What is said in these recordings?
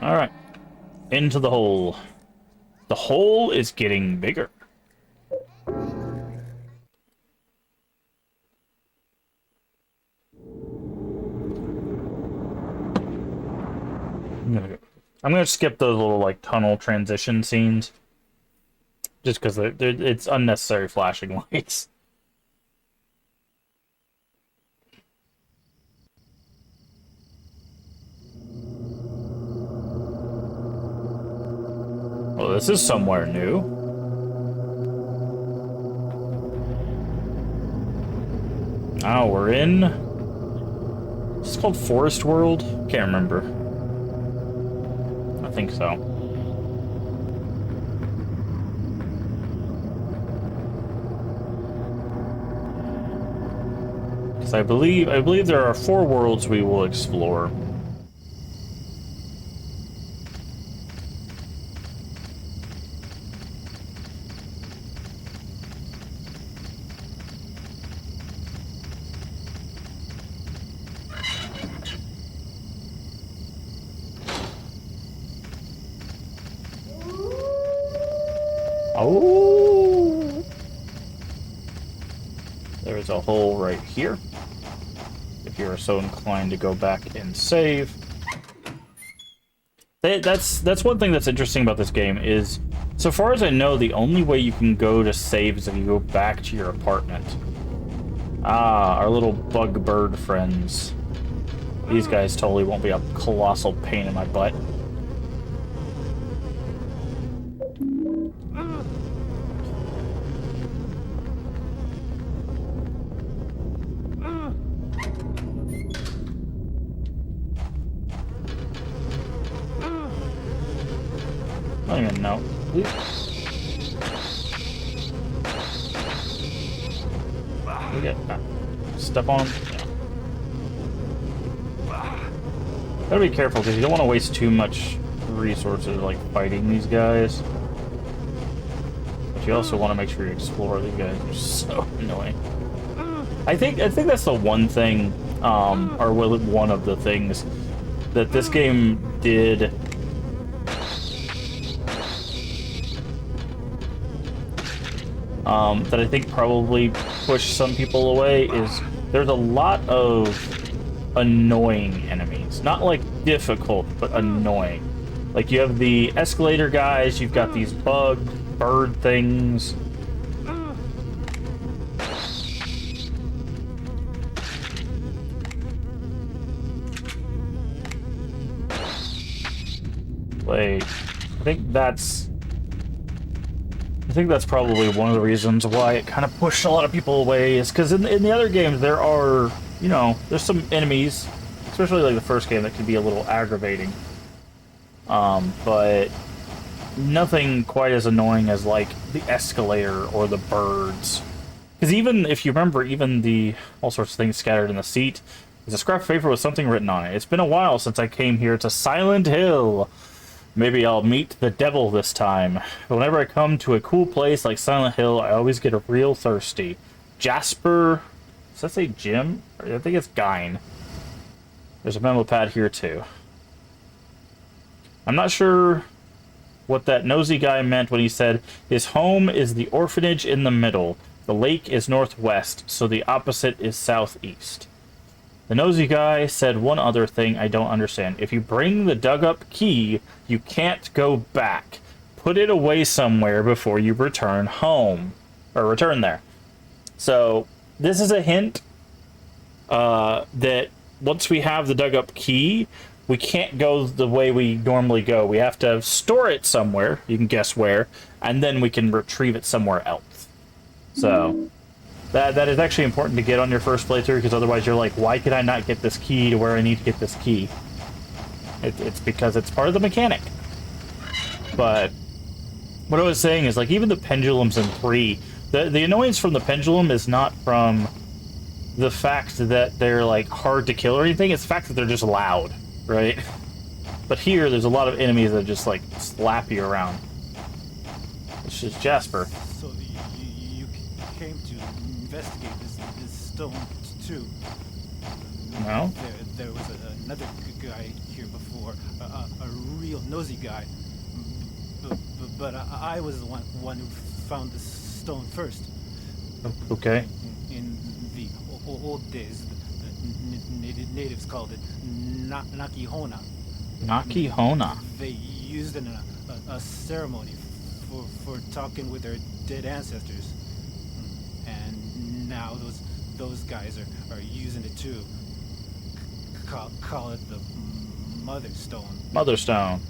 Alright. Into the hole. The hole is getting bigger. I'm gonna skip those little like tunnel transition scenes, just because it's unnecessary flashing lights. Well, this is somewhere new. Now we're in. Is this called Forest World? Can't remember. I think so. Because I believe there are 4 worlds we will explore. Oh! There's a hole right here. If you're so inclined to go back and save. That's one thing that's interesting about this game is, so far as I know, the only way you can go to save is if you go back to your apartment. Ah, our little bug bird friends. These guys totally won't be a colossal pain in my butt. I don't even know. We get step on him. Yeah. Gotta be careful because you don't want to waste too much resources like fighting these guys. But you also want to make sure you explore. These guys are so annoying. I think that's the one thing, or one of the things that this game did. That I think probably pushed some people away is there's a lot of annoying enemies. Not like difficult, but annoying. Like you have the escalator guys, you've got these bird things. Like, I think that's probably one of the reasons why it kind of pushed a lot of people away, is because in the other games there are, there's some enemies, especially like the first game, that can be a little aggravating. But nothing quite as annoying as like the escalator or the birds. Because even if you remember, even the all sorts of things scattered in the seat, there's a scrap paper with something written on it. It's been a while since I came here to Silent Hill. Maybe I'll meet the devil this time. Whenever I come to a cool place like Silent Hill, I always get real thirsty. Jasper... Does that say Jim? I think it's Gine. There's a memo pad here, too. I'm not sure what that nosy guy meant when he said, his home is the orphanage in the middle. The lake is northwest, so the opposite is southeast. The nosy guy said one other thing I don't understand. If you bring the dug-up key, you can't go back. Put it away somewhere before you return home. Or return there. So, this is a hint that once we have the dug-up key, we can't go the way we normally go. We have to store it somewhere, you can guess where, and then we can retrieve it somewhere else. So... That is actually important to get on your first playthrough, because otherwise you're like, why could I not get this key to where I need to get this key? It's because it's part of the mechanic. But what I was saying is, like, even the pendulums in 3, the annoyance from the pendulum is not from the fact that they're, like, hard to kill or anything, it's the fact that they're just loud, right? But here, there's a lot of enemies that just, like, slap you around. It's just Jasper. So you came to investigate this stone too. No? There was another guy here before, a real nosy guy. But I was the one who found the stone first. Okay. In the old days, the natives called it Nakihona. Nakihona. They used it in a ceremony for talking with their dead ancestors. And now those guys are using it too. Call it the Mother Stone. Mother Stone.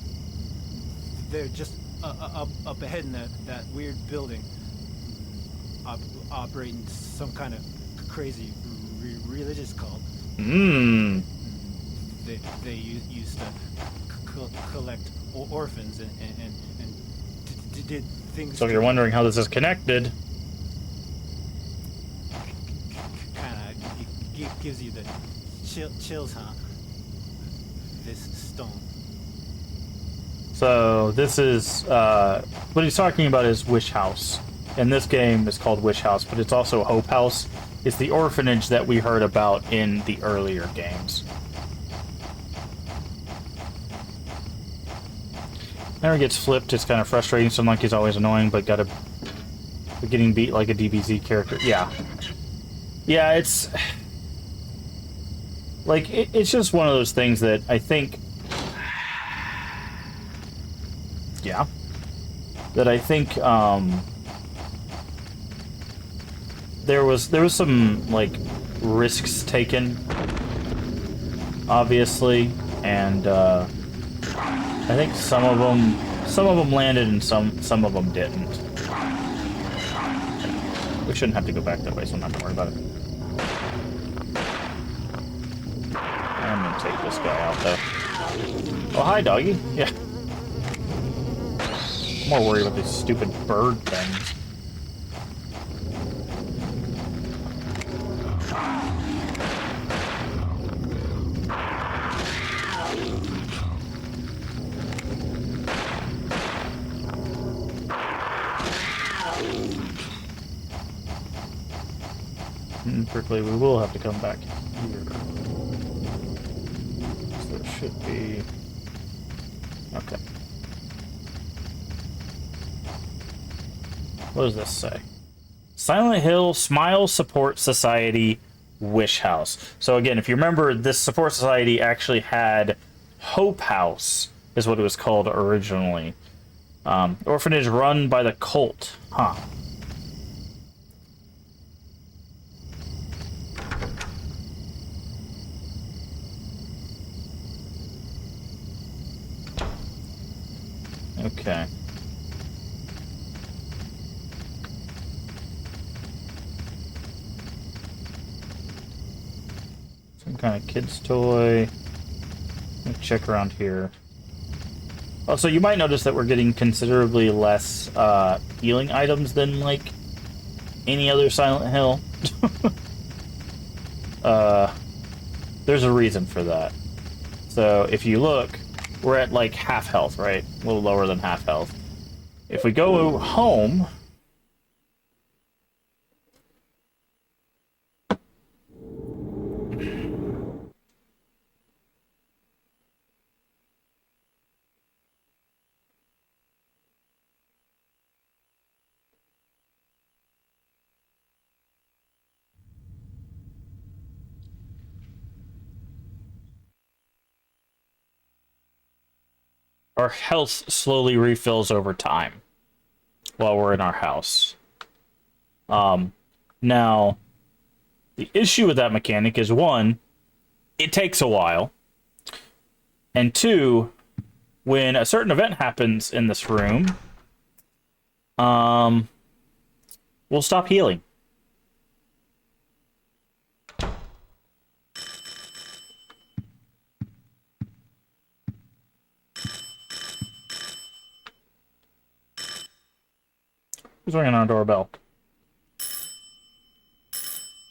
They're just up ahead in that weird building, operating some kind of crazy religious cult. Mmm. They used to collect orphans and did things. So if you're wondering how this is connected, Kind of gives you the chills, huh? This stone. so this is what he's talking about is Wish House. And this game is called Wish House, but it's also Hope House. It's the orphanage that we heard about in the earlier games. Never gets flipped. It's kind of frustrating. So Monkey's always annoying, but getting beat like a DBZ character. Yeah, yeah. It's like it's just one of those things that I think. Yeah, that I think there was some like risks taken, obviously, and I think some of them landed and some of them didn't. We shouldn't have to go back that way, so I'm not gonna worry about it. I'm gonna take this guy out though. Oh, hi, doggy. Yeah. I'm more worried about these stupid bird things. Quickly, we will have to come back here. So there should be... Okay. What does this say? Silent Hill Smile Support Society Wish House. So again, if you remember, this support society actually had Hope House, is what it was called originally. Orphanage run by the cult. Huh. Okay. Some kind of kid's toy. Let me check around here. Also, you might notice that we're getting considerably less healing items than, like, any other Silent Hill. There's a reason for that. So, if you look, we're at, like, half health, right? A little lower than half health. If we go home... our health slowly refills over time while we're in our house. Now, the issue with that mechanic is, one, it takes a while, and two, when a certain event happens in this room, we'll stop healing. Who's ringing on our doorbell?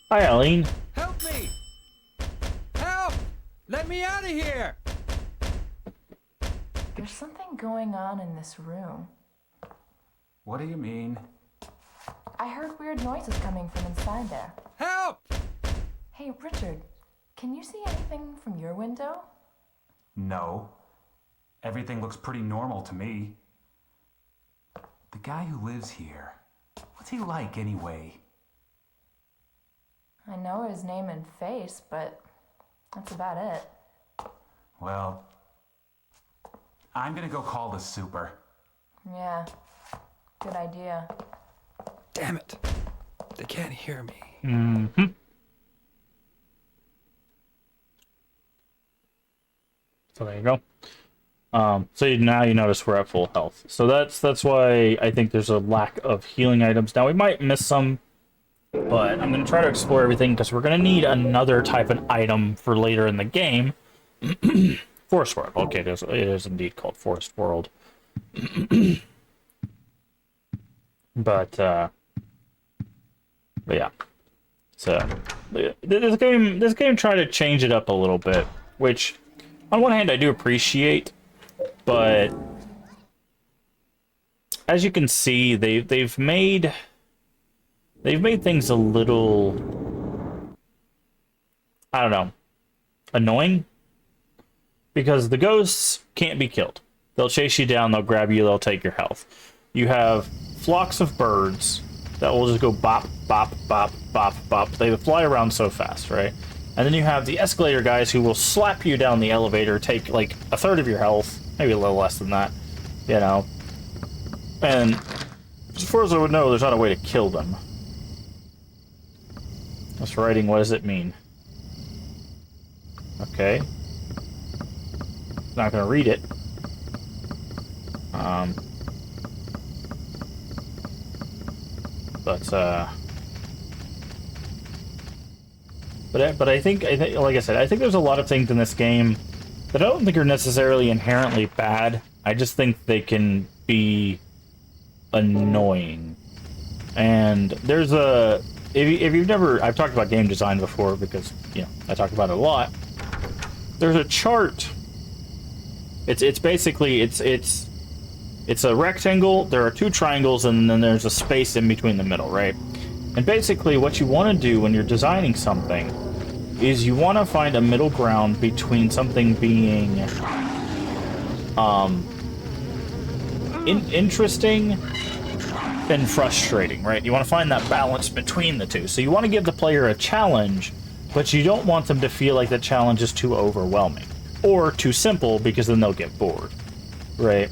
Hi, Eileen. Help me! Help! Let me out of here! There's something going on in this room. What do you mean? I heard weird noises coming from inside there. Help! Hey, Richard, Can you see anything from your window? No. Everything looks pretty normal to me. The guy who lives here, what's he like anyway? I know his name and face, but that's about it. Well, I'm gonna go call the super. Yeah, good idea. Damn it. They can't hear me. Mm-hmm. So there you go. Now you notice we're at full health. So that's why I think there's a lack of healing items. Now we might miss some, but I'm going to try to explore everything because we're going to need another type of item for later in the game. Forest World. Okay, it is indeed called Forest World. But yeah. So this game tried to change it up a little bit, which on one hand I do appreciate, but as you can see, they've made things a little, I don't know, annoying, because the ghosts can't be killed. They'll chase you down, they'll grab you, they'll take your health. You have flocks of birds that will just go bop, bop, bop, bop, bop. They fly around so fast, right? And then you have the escalator guys who will slap you down the elevator, take like a third of your health, maybe a little less than that, you know. And as far as I would know, there's not a way to kill them. This writing, what does it mean? Okay. Not gonna read it. But I think like I said, I think there's a lot of things in this game that I don't think are necessarily inherently bad. I just think they can be annoying. And there's a if you've never, I've talked about game design before because, you know, I talk about it a lot. There's a chart. It's basically it's a rectangle, there are two triangles, and then there's a space in between the middle, right? And basically what you want to do when you're designing something is you want to find a middle ground between something being interesting and frustrating, right? You want to find that balance between the two. So you want to give the player a challenge, but you don't want them to feel like the challenge is too overwhelming or too simple, because then they'll get bored, right?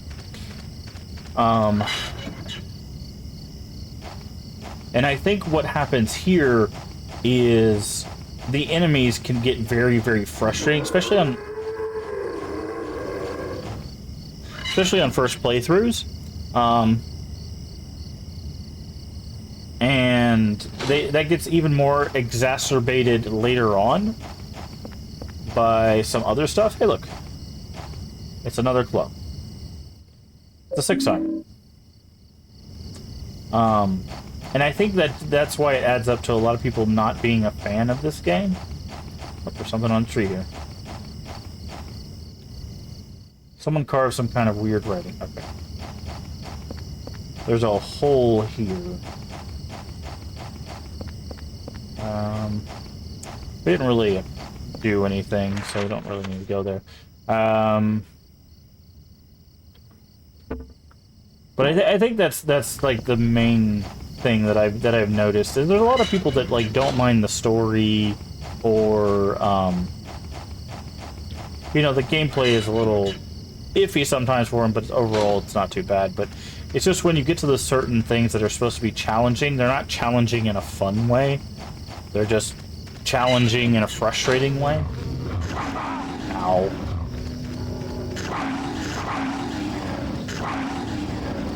And I think what happens here is the enemies can get very, very frustrating, especially on first playthroughs. And that gets even more exacerbated later on by some other stuff. Hey, look. It's another club. It's a 6 sign. And I think that's why it adds up to a lot of people not being a fan of this game. Oh, there's something on the tree here. Someone carved some kind of weird writing. Okay. There's a hole here. We didn't really do anything, so we don't really need to go there. But I think that's like the main thing that I've noticed. Is there's a lot of people that like don't mind the story, or you know, the gameplay is a little iffy sometimes for them, but overall it's not too bad. But it's just when you get to the certain things that are supposed to be challenging, they're not challenging in a fun way. They're just challenging in a frustrating way. Ow.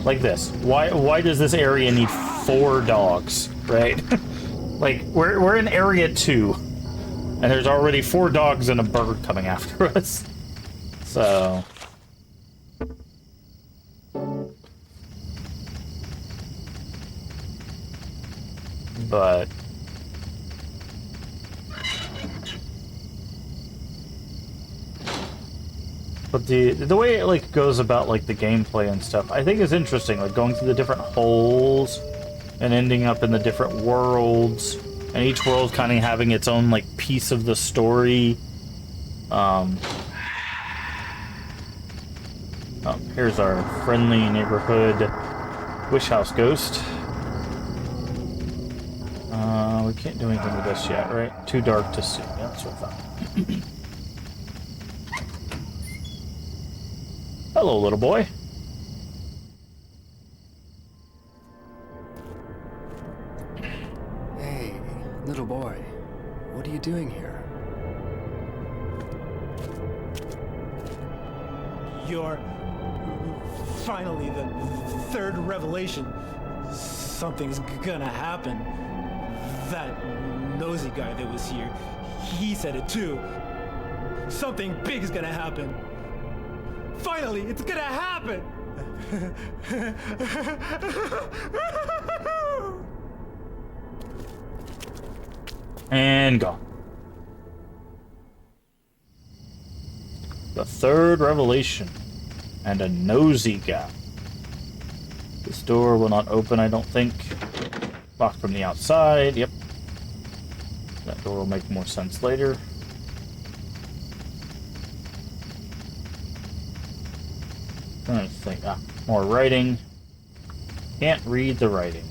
Like this. Why does this area need 4 dogs, right? Like, we're in area 2, and there's already 4 dogs and a bird coming after us. So... But... But the way it like goes about like the gameplay and stuff, I think is interesting. Like going through the different holes and ending up in the different worlds. and each world kind of having its own like piece of the story. Oh, here's our friendly neighborhood wish house ghost. We can't do anything with this yet, right? Too dark to see. Yeah, that's what I thought. Hello, little boy. Hey, little boy. What are you doing here? You're finally the third revelation. Something's gonna happen. That nosy guy that was here, he said it too. Something big is gonna happen. Finally, it's gonna happen! And gone. The third revelation. And a nosy guy. This door will not open, I don't think. Locked from the outside, yep. That door will make more sense later. I think, more writing. Can't read the writing.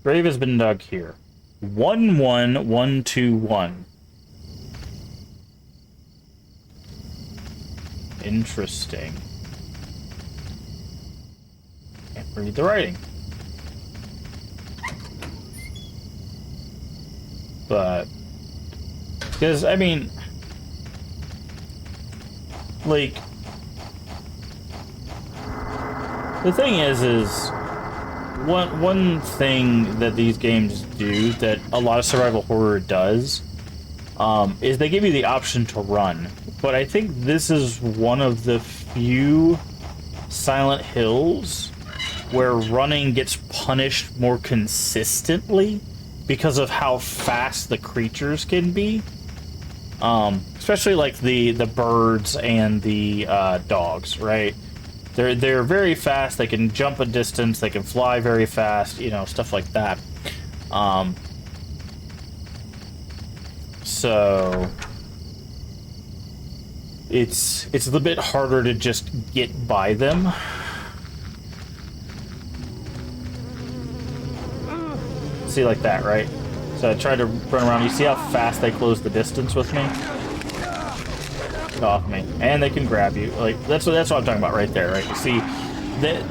Grave has been dug here. 11121. Interesting. Can't read the writing. But, because, I mean, like, the thing is one thing that these games do that a lot of survival horror does is they give you the option to run. But I think this is one of the few Silent Hills where running gets punished more consistently because of how fast the creatures can be. Especially like the birds and the dogs, right? They're very fast. They can jump a distance. They can fly very fast. You know, stuff like that. So it's a little bit harder to just get by them. See, like that, right? So I tried to run around. You see how fast they close the distance with me? Get off me. And they can grab you. Like that's what I'm talking about right there, right? You see,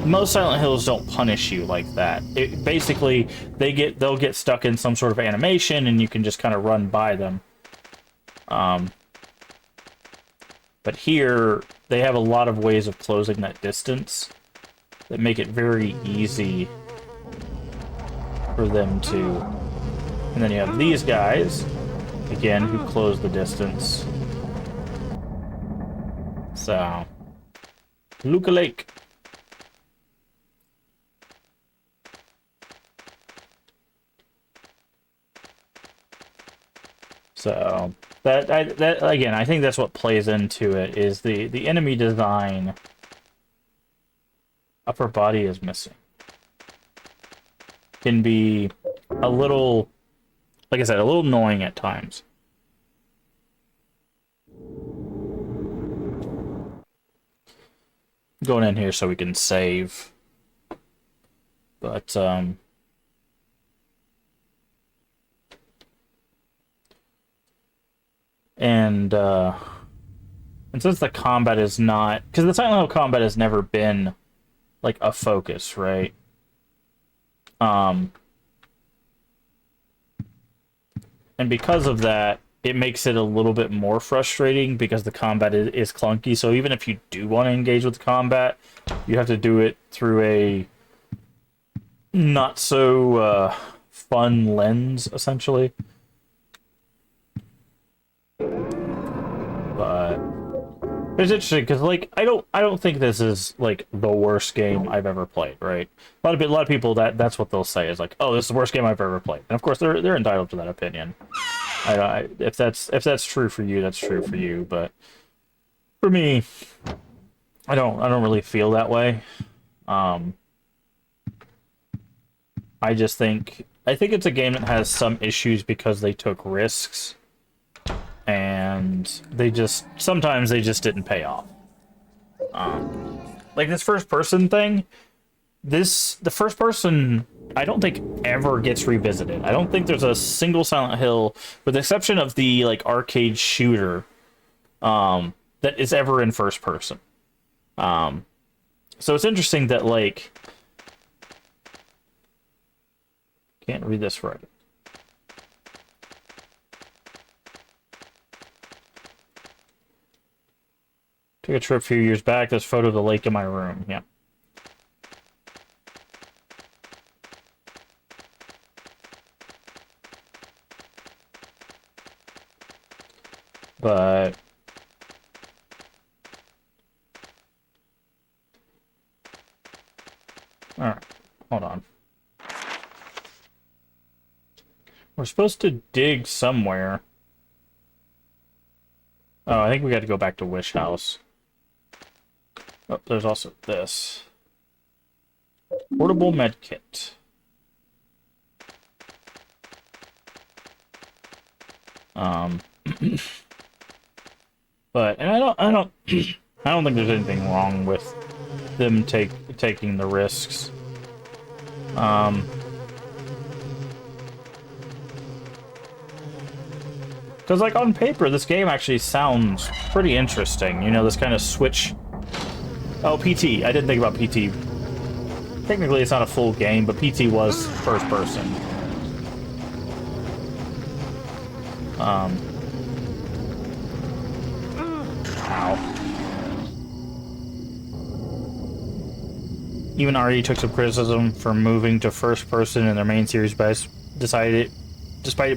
most Silent Hills don't punish you like that. Basically, they'll get stuck in some sort of animation, and you can just kind of run by them. But here, they have a lot of ways of closing that distance that make it very easy for them to. And then you have these guys, again, who close the distance. So, Luca Lake. So that again, I think that's what plays into it is the enemy design. Upper body is missing. Can be a little, like I said, a little annoying at times. Going in here so we can save. But and since the combat is not, because the Silent Hill combat has never been like a focus, right? And because of that, it makes it a little bit more frustrating because the combat is clunky. So even if you do want to engage with the combat, you have to do it through a not so fun lens, essentially. But it's interesting because, like, I don't think this is like the worst game I've ever played, right? A lot of people that's what they'll say is like, oh, this is the worst game I've ever played, and of course they're entitled to that opinion. If that's true for you, that's true for you. But for me, I don't really feel that way. Um, I think it's a game that has some issues because they took risks, and sometimes they just didn't pay off. Like this first person thing, the first person I don't think ever gets revisited. I don't think there's a single Silent Hill, with the exception of the like arcade shooter, that is ever in first person. So it's interesting that like can't read this right. Took a trip a few years back. There's a photo of the lake in my room. Yeah. But all right, hold on. We're supposed to dig somewhere. Oh, I think we got to go back to Wish House. Oh, there's also this. Portable med kit. But and I don't I don't think there's anything wrong with them taking the risks. Because like on paper, this game actually sounds pretty interesting. You know, this kind of switch. Oh, PT. I didn't think about PT. Technically, it's not a full game, but PT was first person. Ow. Even RE took some criticism for moving to first person in their main series, but despite it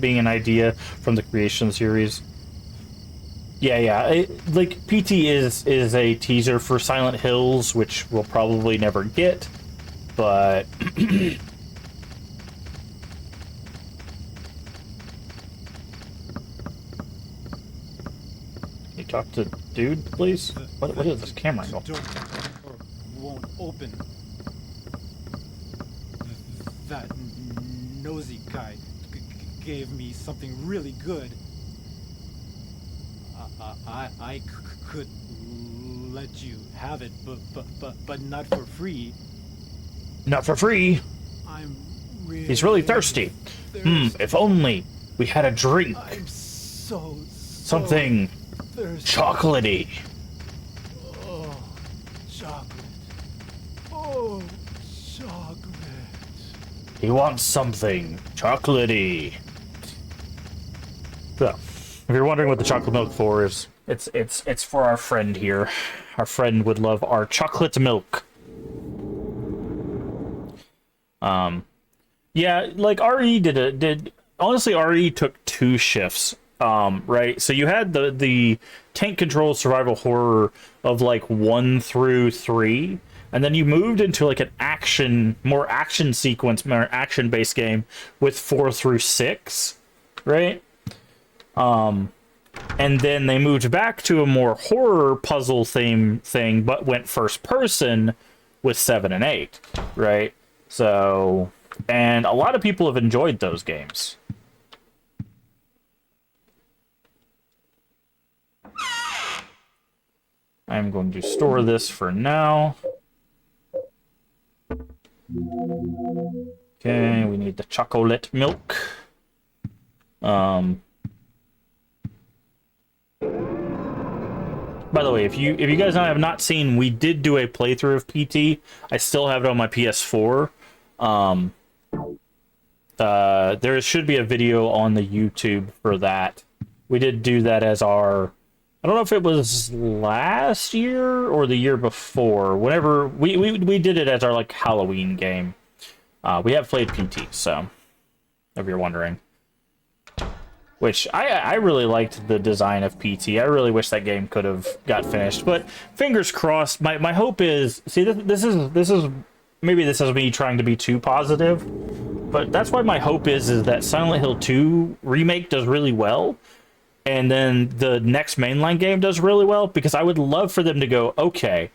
being an idea from the creation of the series. Yeah. Like PT is a teaser for Silent Hills, which we'll probably never get, but you talk to dude, please? What is this camera angle? Door won't open. That nosy guy gave me something really good. I could let you have it, but not for free. Not for free. I'm He's really thirsty. If only we had a drink. I'm so Something thirsty. chocolatey. Oh, chocolate. Oh, chocolate. He wants something chocolatey. So, if you're wondering what the chocolate milk for is, it's for our friend here. Our friend would love our chocolate milk. Yeah, like RE honestly RE took 2 shifts. Right? So you had the tank control survival horror of like 1 through 3, and then you moved into like an more action sequence, more action based game with 4 through 6, right? And then they moved back to a more horror puzzle thing, but went first person with 7 and 8, right? So, and a lot of people have enjoyed those games. I'm going to store this for now. Okay, we need the chocolate milk. By the way, if you guys have not seen, we did do a playthrough of PT. I still have it on my PS4. There should be a video on the YouTube for that. We did do that as our, I don't know if it was last year or the year before. Whenever we did it as our like Halloween game. We have played PT, so if you're wondering. Which I really liked the design of PT. I really wish that game could have got finished, but fingers crossed. My hope is, see, this is maybe this is me trying to be too positive, but that's why my hope is that Silent Hill 2 remake does really well, and then the next mainline game does really well, because I would love for them to go, okay,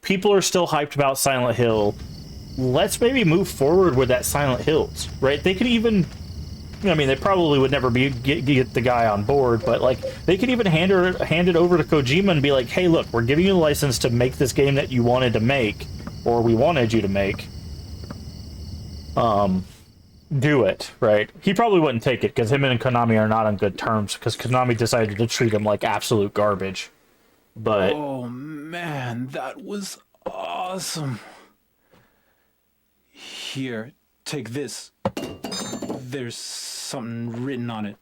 people are still hyped about Silent Hill. Let's maybe move forward with that Silent Hills, right? They could even, I mean, they probably would never get the guy on board, but like they could even hand it over to Kojima and be like, hey, look, we're giving you the license to make this game that you wanted to make, or we wanted you to make. Do it, right? He probably wouldn't take it because him and Konami are not on good terms because Konami decided to treat him like absolute garbage. But Oh man, that was awesome. Here, take this. There's something written on it.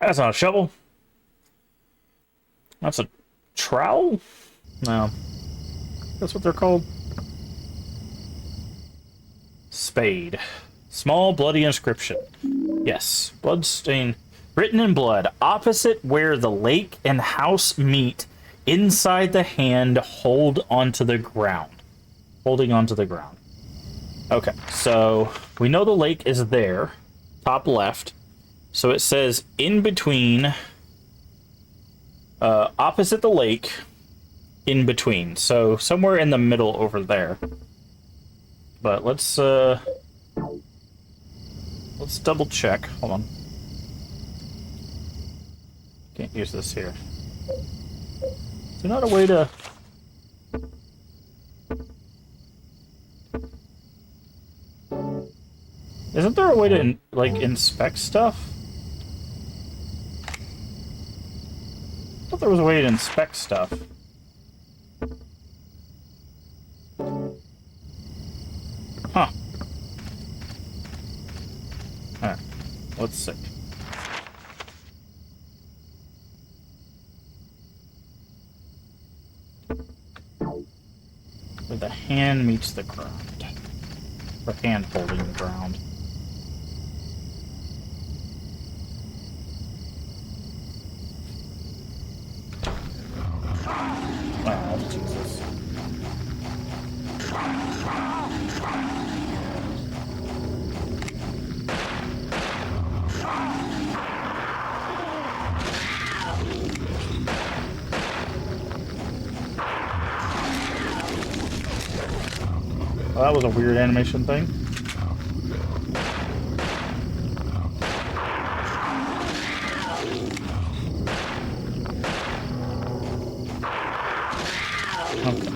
that's not a shovel. That's a trowel? No. That's what they're called. Spade. Small bloody inscription. Yes. Bloodstain. Written in blood. Opposite where the lake and house meet. Inside the hand. Hold onto the ground. Holding onto the ground. Okay. So we know the lake is there. Top left. So it says in between. Opposite the lake. In between. So somewhere in the middle over there. But let's double check. Hold on. Can't use this here. Is there not a way to... Isn't there a way to, like, inspect stuff? I thought there was a way to inspect stuff. Huh. Alright. Let's see. Where the hand meets the ground. Or hand holding the ground. Oh, Jesus. Well, that was a weird animation thing. Okay.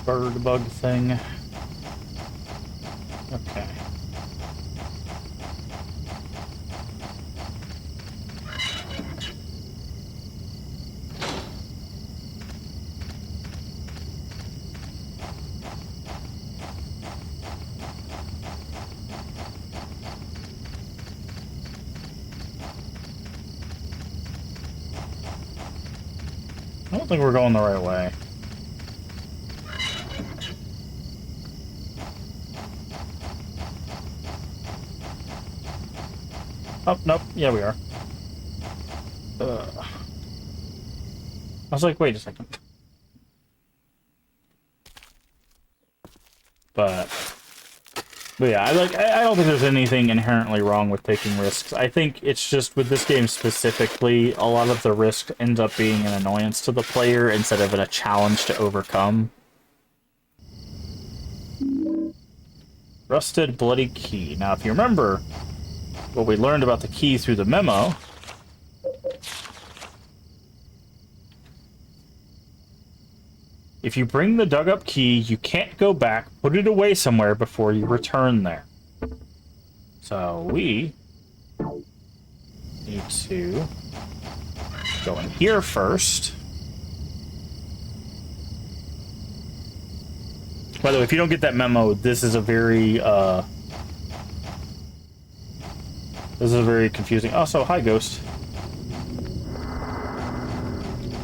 Bird bug thing. Okay. I don't think we're going the right way. Oh, nope. Yeah, we are. I was like, wait a second. But yeah, I don't think there's anything inherently wrong with taking risks. I think it's just with this game specifically, a lot of the risk ends up being an annoyance to the player instead of a challenge to overcome. Rusted bloody key. Now, if you remember what we learned about the key through the memo, if you bring the dug up key, you can't go back, put it away somewhere before you return there. So we need to go in here first. By the way, if you don't get that memo, this is a very confusing. Also, hi, Ghost.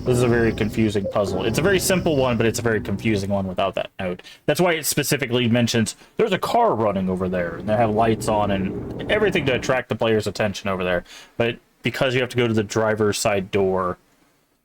This is a very confusing puzzle. It's a very simple one, but it's a very confusing one without that note. That's why it specifically mentions there's a car running over there, and they have lights on and everything to attract the player's attention over there. But because you have to go to the driver's side door,